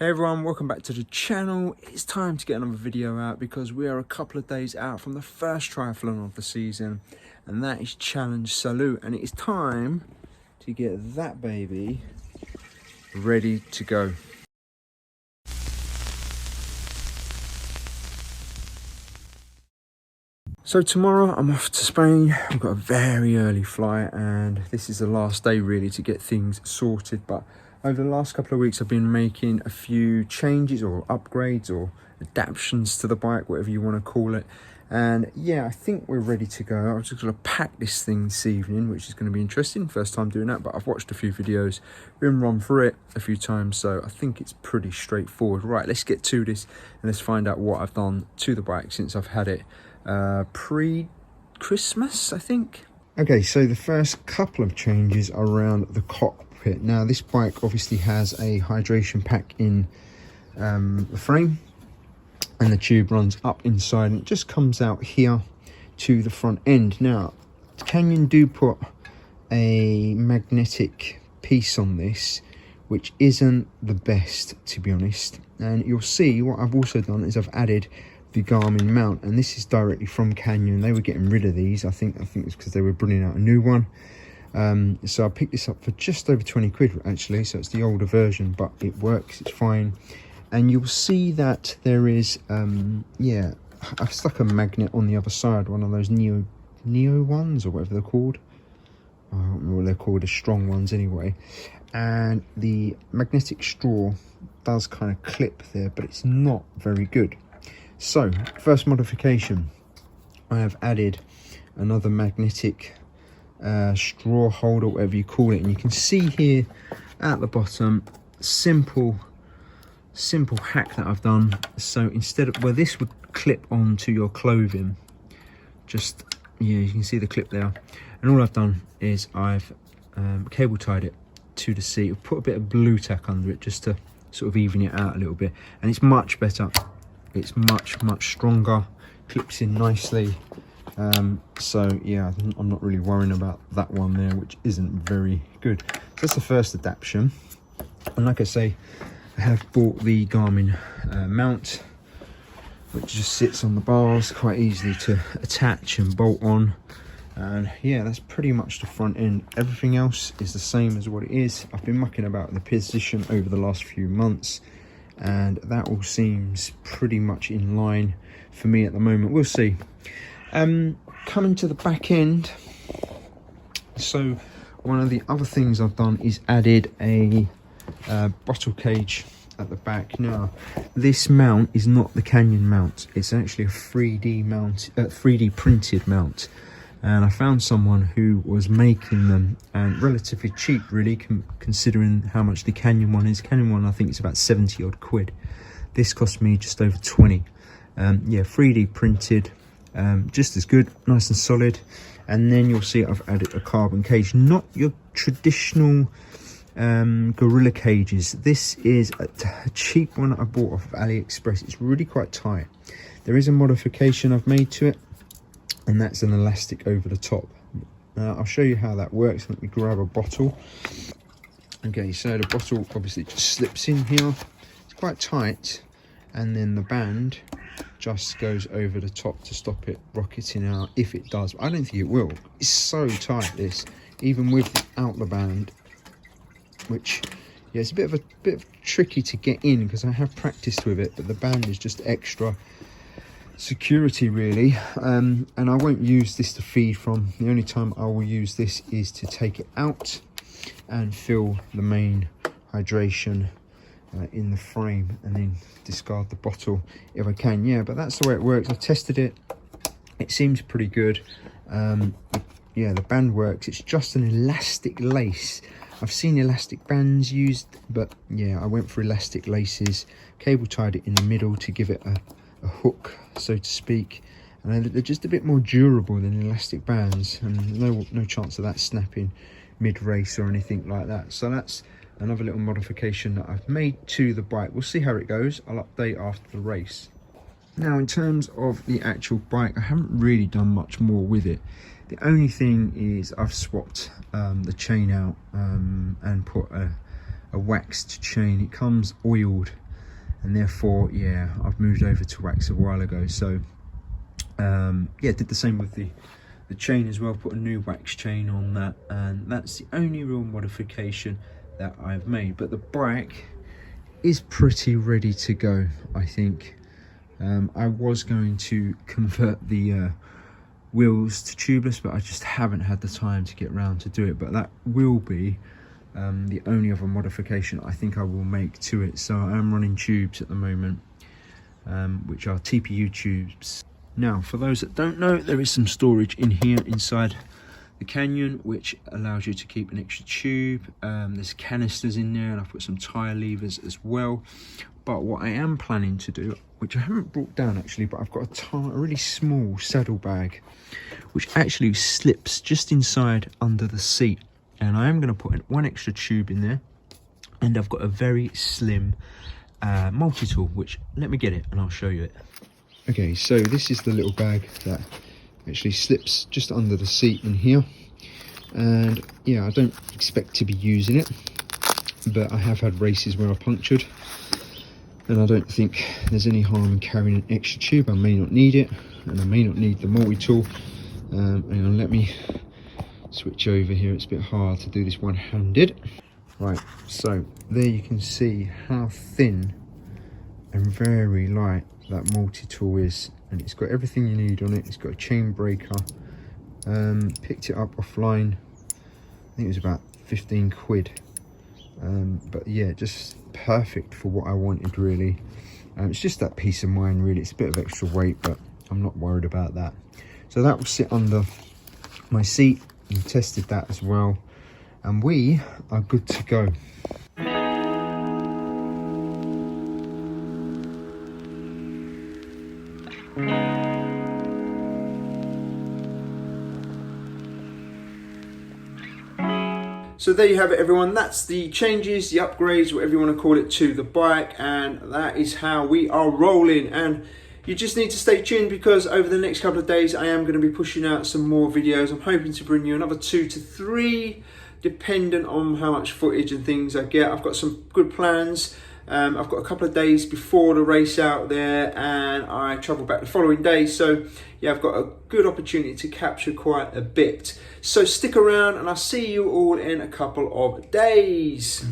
Hey everyone, welcome back to the channel. It's time to get another video out because we are a couple of days out from the first triathlon of the season, and that is Challenge Salou, and it is time to get that baby ready to go. So tomorrow I'm off to Spain. I've got a very early flight and this is the last day really to get things sorted, but over the last couple of weeks I've been making a few changes or upgrades or adaptations to the bike, whatever you want to call it. And yeah, I think we're ready to go. I'm just going to pack this thing this evening, which is going to be interesting. First time doing that, but I've watched a few videos, been run through it a few times, so I think it's pretty straightforward. Right, let's get to this and let's find out what I've done to the bike since I've had it pre-Christmas, I think. Okay, so the first couple of changes are around the cockpit. Now, this bike obviously has a hydration pack in the frame, and the tube runs up inside and it just comes out here to the front end. Now, Canyon do put a magnetic piece on this, which isn't the best, to be honest. And you'll see what I've also done is I've added the Garmin mount, and this is directly from Canyon. They were getting rid of these. I think it's because they were bringing out a new one. So I picked this up for just over 20 quid actually, so it's the older version, but it works, it's fine. And you'll see that there is yeah, I've stuck a magnet on the other side, one of those neo ones or whatever they're called. I don't remember what they're called, the strong ones anyway. And the magnetic straw does kind of clip there, but it's not very good. So, first modification, I have added another magnetic straw holder, whatever you call it, and you can see here at the bottom, simple hack that I've done. So instead of where this would clip onto your clothing, just, yeah, you can see the clip there, and all I've done is I've cable tied it to the seat. I've put a bit of blue tack under it just to sort of even it out a little bit, and it's much better. It's much stronger, clips in nicely. So yeah, I'm not really worrying about that one there, which isn't very good. So that's the first adaptation. And like I say, I have bought the Garmin mount, which just sits on the bars, quite easily to attach and bolt on. And yeah, that's pretty much the front end. Everything else is the same as what it is. I've been mucking about in the position over the last few months, and that all seems pretty much in line for me at the moment. We'll see. Coming to the back end, so one of the other things I've done is added a bottle cage at the back. Now, this mount is not the Canyon mount, it's actually a 3D mount, 3D printed mount, and I found someone who was making them, and relatively cheap really, considering how much the Canyon one is. Canyon one I think it's about 70 odd quid. This cost me just over 20. Yeah, 3D printed, just as good, nice and solid. And then you'll see I've added a carbon cage, not your traditional gorilla cages. This is a cheap one that I bought off of AliExpress. It's really quite tight. There is a modification I've made to it, and that's an elastic over the top. I'll show you how that works. Let me grab a bottle. Okay, so the bottle obviously just slips in here. It's quite tight, and then the band just goes over the top to stop it rocketing out, if it does. I don't think it will. It's so tight, this, even without the band, which, yeah, it's a bit of tricky to get in because I have practiced with it, but the band is just extra security really. And I won't use this to feed from. The only time I will use this is to take it out and fill the main hydration in the frame, and then discard the bottle if I can. Yeah, but that's the way it works. I tested it, it seems pretty good. Yeah, the band works. It's just an elastic lace. I've seen elastic bands used, but yeah, I went for elastic laces, cable tied it in the middle to give it a hook, so to speak, and they're just a bit more durable than elastic bands, and no chance of that snapping mid-race or anything like that. So that's another little modification that I've made to the bike. We'll see how it goes. I'll update after the race. Now, in terms of the actual bike, I haven't really done much more with it. The only thing is I've swapped the chain out and put a waxed chain. It comes oiled and therefore, yeah, I've moved over to wax a while ago. So yeah, did the same with the chain as well, put a new wax chain on that, and that's the only real modification that I've made. But the bike is pretty ready to go, I think. I was going to convert the wheels to tubeless, but I just haven't had the time to get around to do it. But that will be the only other modification I think I will make to it. So I am running tubes at the moment, which are TPU tubes. Now, for those that don't know, there is some storage in here inside the Canyon, which allows you to keep an extra tube. There's canisters in there, and I've put some tyre levers as well. But what I am planning to do, which I haven't brought down actually, but I've got a really small saddle bag, which actually slips just inside under the seat. And I am going to put one extra tube in there, and I've got a very slim multi-tool, which, let me get it and I'll show you it. Okay, so this is the little bag that actually slips just under the seat in here. And yeah, I don't expect to be using it, but I have had races where I punctured, and I don't think there's any harm in carrying an extra tube. I may not need it, and I may not need the multi-tool. Hang on, let me switch over here. It's a bit hard to do this one-handed. Right, so there you can see how thin and very light that multi-tool is, and it's got everything you need on it. It's got a chain breaker. Picked it up offline, I think it was about 15 quid, but yeah, just perfect for what I wanted really. It's just that peace of mind really. It's a bit of extra weight, but I'm not worried about that. So that will sit under my seat, and tested that as well, and we are good to go. So there you have it, everyone. That's the changes, the upgrades, whatever you want to call it, to the bike, and that is how we are rolling. And you just need to stay tuned, because over the next couple of days I am going to be pushing out some more videos. I'm hoping to bring you another 2 to 3, dependent on how much footage and things I get. I've got some good plans. I've got a couple of days before the race out there, and I travel back the following day. So yeah, I've got a good opportunity to capture quite a bit. So stick around, and I'll see you all in a couple of days.